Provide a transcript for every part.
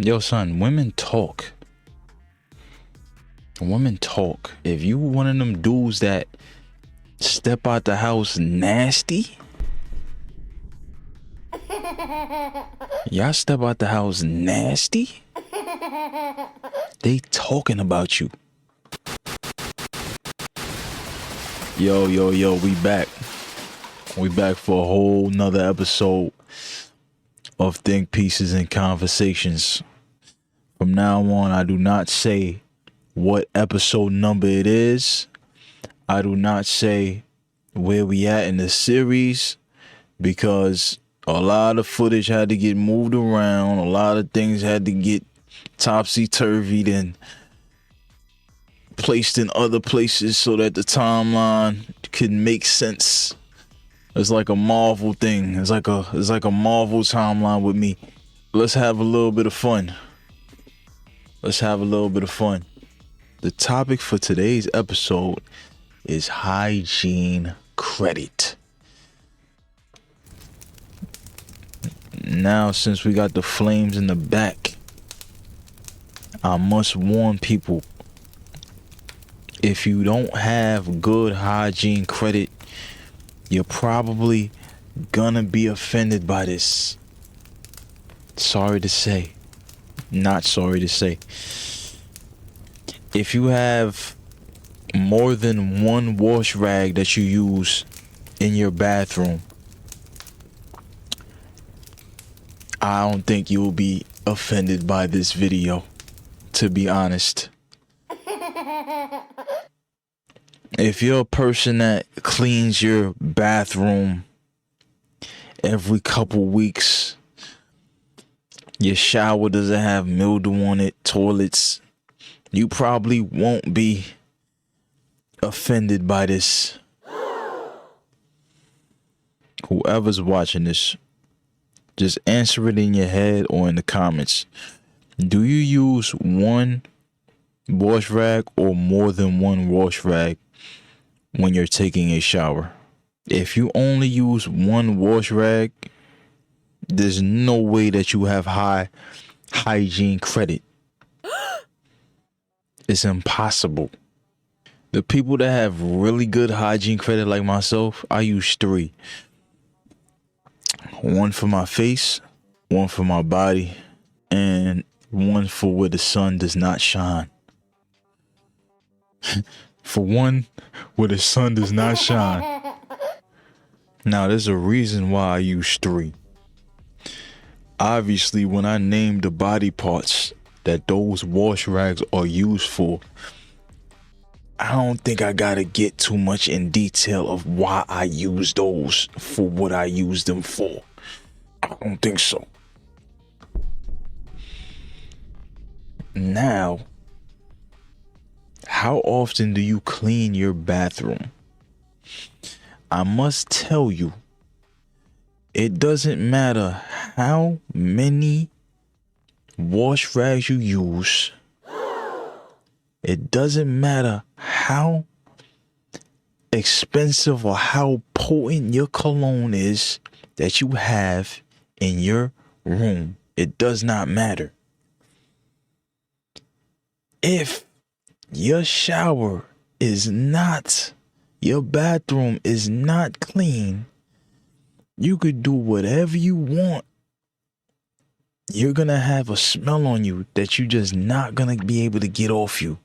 Yo, son, women talk. Women talk. If you one of them dudes that step out the house nasty, y'all step out the house nasty, they talking about you. Yo, we back. We back for a whole nother episode of Think Pieces and Conversations. From now on, I do not say what episode number it is. I do not say where we at in the series, because a lot of footage had to get moved around. A lot of things had to get topsy-turvied and placed in other places so that the timeline could make sense. It's like a Marvel thing. It's like a Marvel timeline with me. Let's have a little bit of fun. The topic for today's episode is hygiene credit. Now, since we got the flames in the back, I must warn people, if you don't have good hygiene credit, you're probably gonna be offended by this. Sorry to say. Not sorry to say. If you have more than one wash rag that you use in your bathroom, I don't think you'll be offended by this video, to be honest. If you're a person that cleans your bathroom every couple weeks, your shower doesn't have mildew on it, toilets, you probably won't be offended by this. Whoever's watching this, just answer it in your head or in the comments. Do you use one wash rag or more than one wash rag when you're taking a shower? If you only use one wash rag, there's no way that you have high hygiene credit. It's impossible. The people that have really good hygiene credit like myself, I use 3. One for my face, one for my body, and one for where the sun does not shine. For one where the sun does not shine. Now, there's a reason why I use 3. Obviously, when I name the body parts that those wash rags are used for, I don't think I gotta get too much in detail of why I use those for what I use them for. I don't think so. Now, how often do you clean your bathroom? I must tell you, it doesn't matter how many wash rags you use. It doesn't matter how expensive or how potent your cologne is that you have in your room. It does not matter. If your shower is not, your bathroom is not clean, you could do whatever you want. You're gonna have a smell on you that you just not gonna be able to get off you.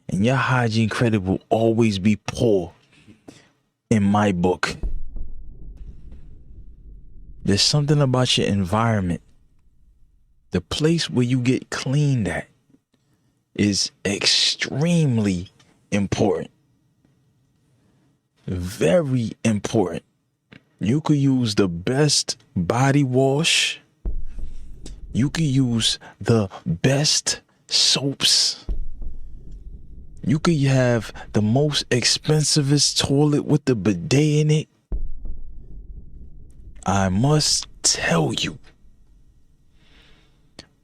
And your hygiene credit will always be poor in my book. There's something about your environment. The place where you get cleaned at is extremely important. Very important. You could use the best body wash. You could use the best soaps. You could have the most expensivest toilet with the bidet in it. I must tell you,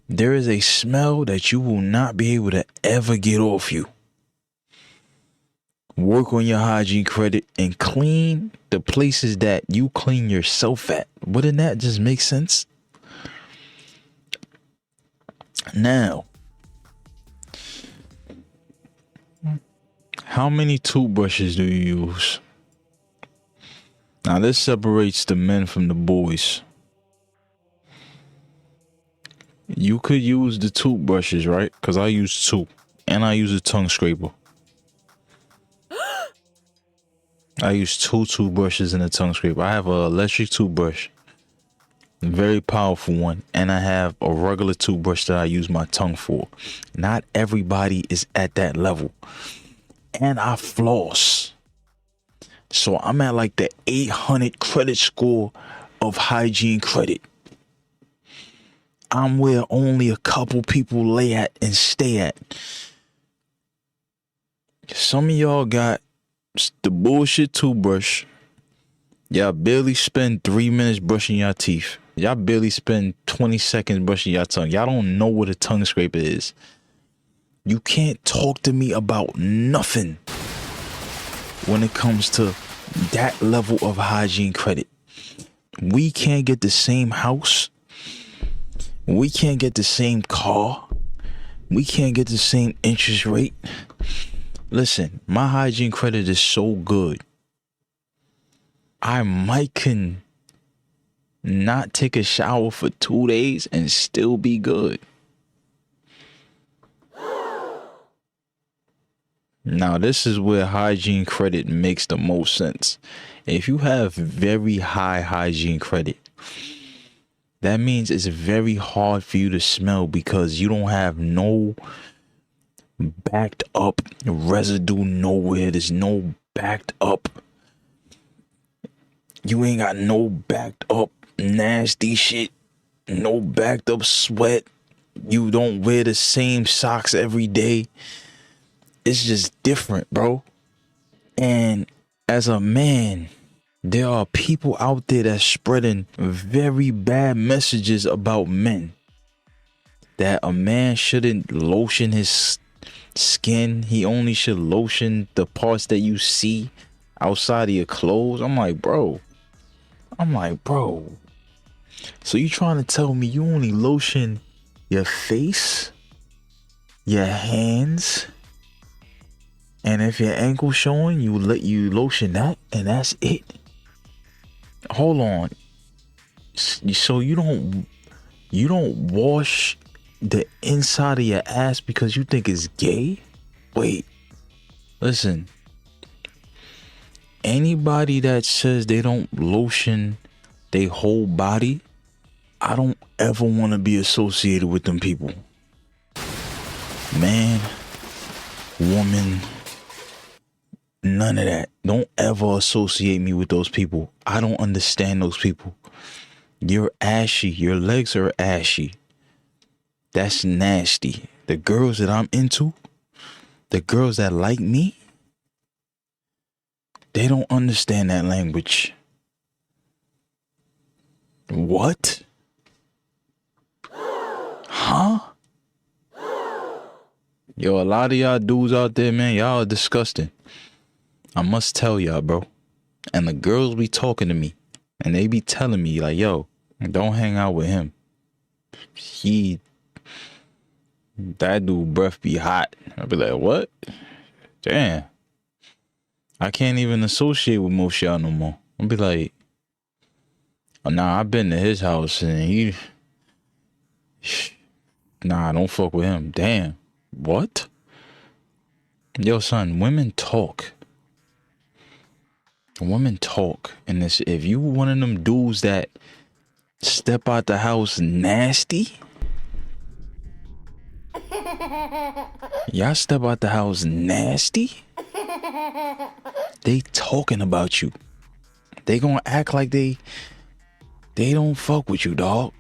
there is a smell that you will not be able to ever get off you. Work on your hygiene credit and clean the places that you clean yourself at. Wouldn't that just make sense? Now, how many toothbrushes do you use? Now, this separates the men from the boys. You could use the toothbrushes, right? Because I use 2. And I use a tongue scraper. I use 2 toothbrushes and a tongue scraper. I have an electric toothbrush. A very powerful one. And I have a regular toothbrush that I use my tongue for. Not everybody is at that level. And I floss. So I'm at like the 800 credit score of Hygiene Credit. I'm where only a couple people lay at and stay at. Some of y'all got the bullshit toothbrush. Y'all barely spend 3 minutes brushing your teeth. Y'all barely spend 20 seconds brushing your tongue. Y'all don't know what a tongue scraper is. You can't talk to me about nothing when it comes to that level of Hygiene Credit. We can't get the same house. We can't get the same car. We can't get the same interest rate. Listen, my Hygiene Credit is so good. I might can not take a shower for 2 days and still be good. Now, this is where Hygiene Credit makes the most sense. If you have very high Hygiene Credit, that means it's very hard for you to smell because you don't have no backed up residue nowhere. There's no backed up. You ain't got no backed up nasty shit. No backed up sweat. You don't wear the same socks every day. It's just different, bro. And as a man, there are people out there that's spreading very bad messages about men. That a man shouldn't lotion his skin. He only should lotion the parts that you see outside of your clothes. I'm like, bro. So you trying to tell me you only lotion your face, your hands, and if your ankle showing, you lotion that, and that's it? Hold on. So you don't wash the inside of your ass because you think it's gay? Wait. Listen. Anybody that says they don't lotion their whole body, I don't ever want to be associated with them people. Man, woman, none of that. Don't ever associate me with those people. I don't understand those people. You're ashy. Your legs are ashy. That's nasty. The girls that I'm into, the girls that like me, they don't understand that language. What? Huh? Yo, a lot of y'all dudes out there, man, y'all are disgusting. I must tell y'all, bro. And the girls be talking to me, and they be telling me, like, yo, don't hang out with him. That dude breath be hot. I be like, what? Damn. I can't even associate with most y'all no more. I'll be like, oh, nah, I've been to his house and nah, don't fuck with him. Damn. What? Yo, son, women talk. Women talk. And this, if you one of them dudes that step out the house nasty, y'all step out the house nasty, they talking about you. They gonna act like they don't fuck with you, dog.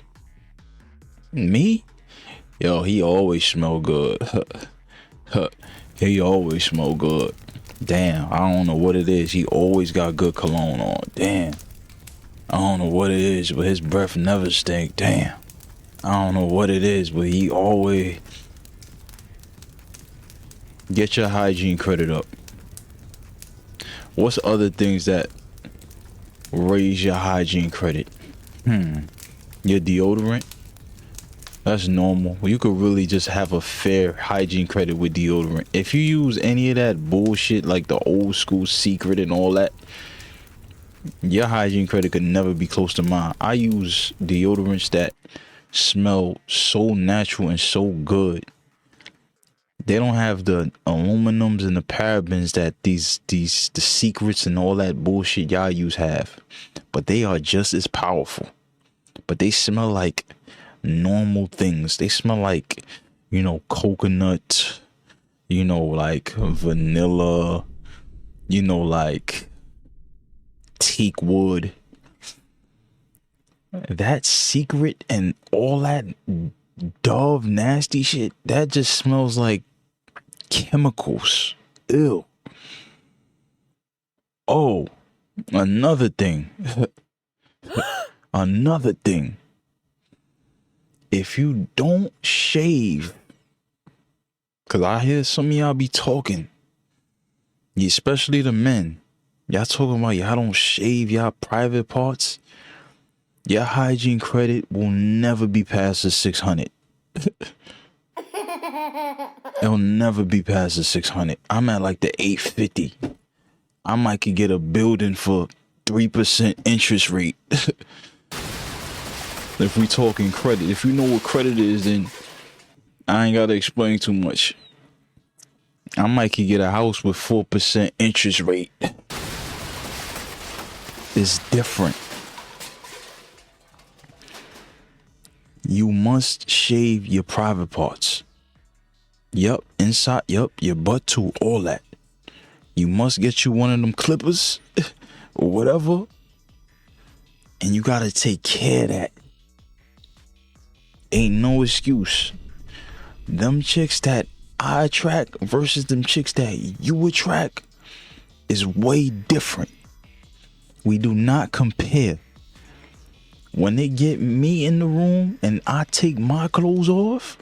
Me? Yo, he always smell good. He always smell good. Damn, I don't know what it is. He always got good cologne on. Damn. I don't know what it is, but his breath never stink. Damn. I don't know what it is, but he always... Get your Hygiene Credit up. What's other things that raise your Hygiene Credit? Your deodorant. That's normal. You could really just have a fair hygiene credit with deodorant. If you use any of that bullshit like the old school secret and all that, your hygiene credit could never be close to mine. I use deodorants that smell so natural and so good. They don't have the aluminums and the parabens that the secrets and all that bullshit y'all use have. But they are just as powerful. But they smell like normal things. They smell like, coconut, like vanilla, like teak wood. That secret and all that Dove nasty shit, that just smells like chemicals. Ew. Oh, another thing. Another thing. If you don't shave, because I hear some of y'all be talking, especially the men, y'all talking about y'all don't shave y'all private parts. Your hygiene credit will never be past the 600. It'll never be past the 600. I'm at like the 850. I might could get a building for 3% interest rate. If we talking credit, if you know what credit is, then I ain't gotta explain too much. I might could get a house with 4% interest rate. It's different. You must shave your private parts. Yup, inside, yup, your butt too, all that. You must get you one of them clippers or whatever. And you gotta take care of that. Ain't no excuse. Them chicks that I attract versus them chicks that you attract is way different. We do not compare. When they get me in the room and I take my clothes off,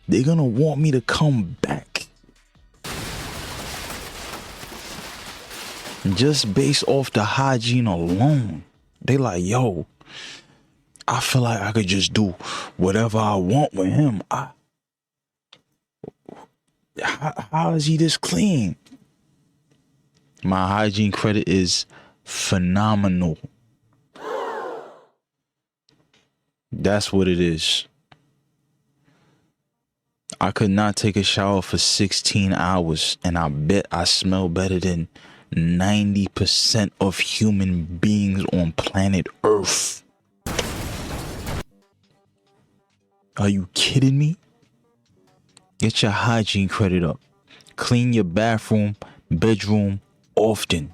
they're gonna want me to come back. Just based off the hygiene alone. They like, yo, I feel like I could just do whatever I want with him. How is he this clean? My hygiene credit is phenomenal. That's what it is. I could not take a shower for 16 hours, and I bet I smell better than 90% of human beings on planet Earth. Are you kidding me? Get your hygiene credit up. Clean your bathroom, bedroom often.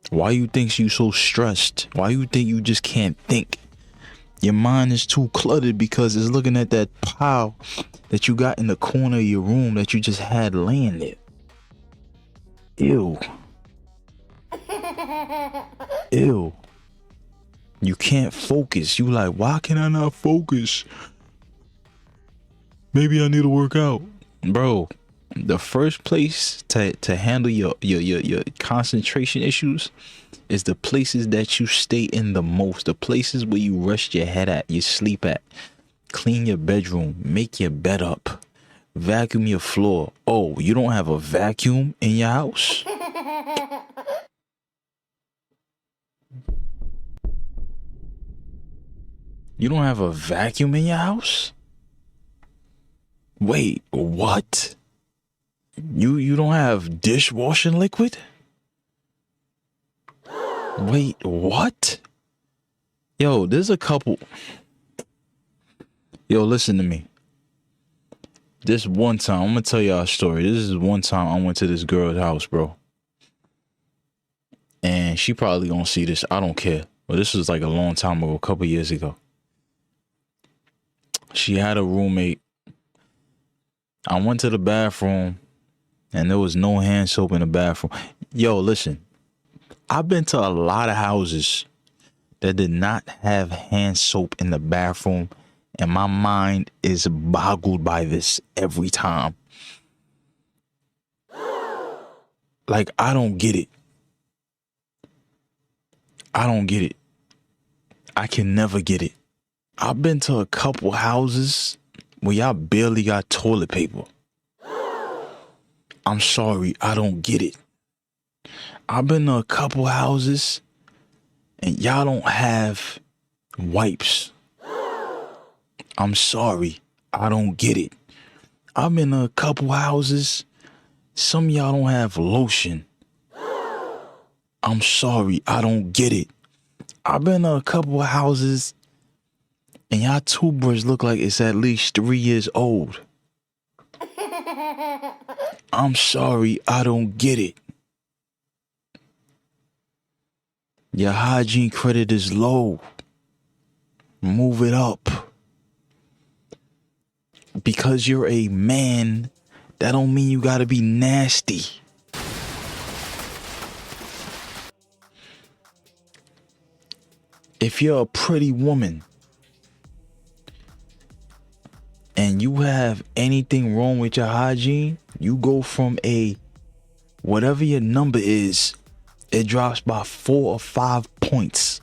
Why you think you so stressed? Why you think you just can't think? Your mind is too cluttered because it's looking at that pile that you got in the corner of your room that you just had laying there. Ew. Ew. You can't focus. You like, why can I not focus? Maybe I need to work out. Bro, the first place to handle your concentration issues is the places that you stay in the most. The places where you rest your head at, you sleep at. Clean your bedroom. Make your bed up. Vacuum your floor. Oh, you don't have a vacuum in your house? You don't have a vacuum in your house? Wait, what? You don't have dishwashing liquid? Wait, what? Yo, there's a couple. Yo, listen to me. This one time, I'm gonna tell y'all a story. This is one time I went to this girl's house, bro. And she probably gonna see this. I don't care. But this was like a long time ago, a couple years ago. She had a roommate. I went to the bathroom and there was no hand soap in the bathroom. Yo, listen. I've been to a lot of houses that did not have hand soap in the bathroom, and my mind is boggled by this every time. Like, I don't get it. I don't get it. I can never get it. I've been to a couple houses where y'all barely got toilet paper. I'm sorry, I don't get it. I've been to a couple houses and y'all don't have wipes. I'm sorry, I don't get it. I've been to a couple houses, some of y'all don't have lotion. I'm sorry, I don't get it. I've been to a couple houses and y'all toothbrush look like it's at least 3 years old. I'm sorry, I don't get it. Your hygiene credit is low. Move it up. Because you're a man, that don't mean you gotta be nasty. If you're a pretty woman and you have anything wrong with your hygiene, you go from whatever your number is, it drops by 4 or 5 points.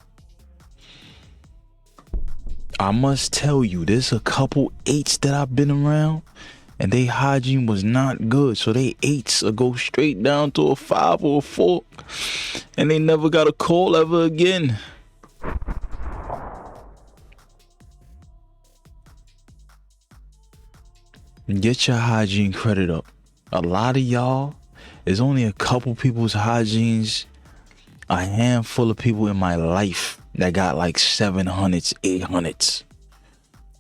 I must tell you, there's a couple 8s that I've been around and their hygiene was not good. So they 8s will go straight down to a 5 or a 4 and they never got a call ever again. Get your hygiene credit up. A lot of y'all, there's only a couple people's hygienes, a handful of people in my life that got like 700s, 800s.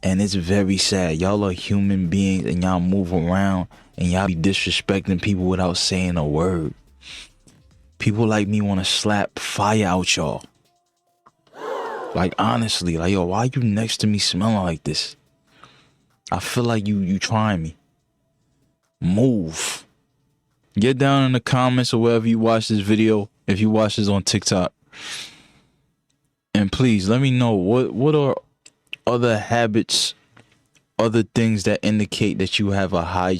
And it's very sad. Y'all are human beings and y'all move around and y'all be disrespecting people without saying a word. People like me want to slap fire out y'all. Like honestly, like yo, why you next to me smelling like this? I feel like you trying me. Move. Get down in the comments or wherever you watch this video. If you watch this on TikTok. And please let me know what are other habits, other things that indicate that you have a high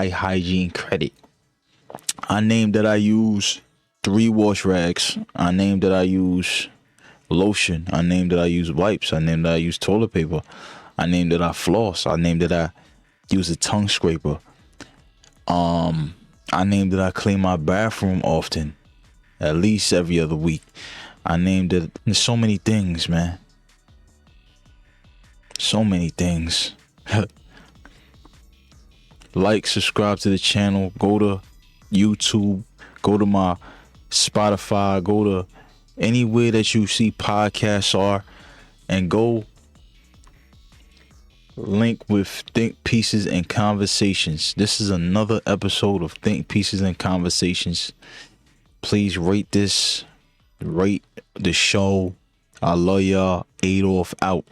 hygiene credit. I named that I use 3 wash rags. I named that I use lotion. I named that I use wipes. I named that I use toilet paper. I named that I floss. I named that I use a tongue scraper. I named that I clean my bathroom often, at least every other week. I named it. There's so many things, man. So many things. Like, subscribe to the channel. Go to YouTube. Go to my Spotify. Go to anywhere that you see podcasts are, and go link with Think Pieces and Conversations. This is another episode of Think Pieces and Conversations. Please rate this, rate the show. I love y'all. Adolf out.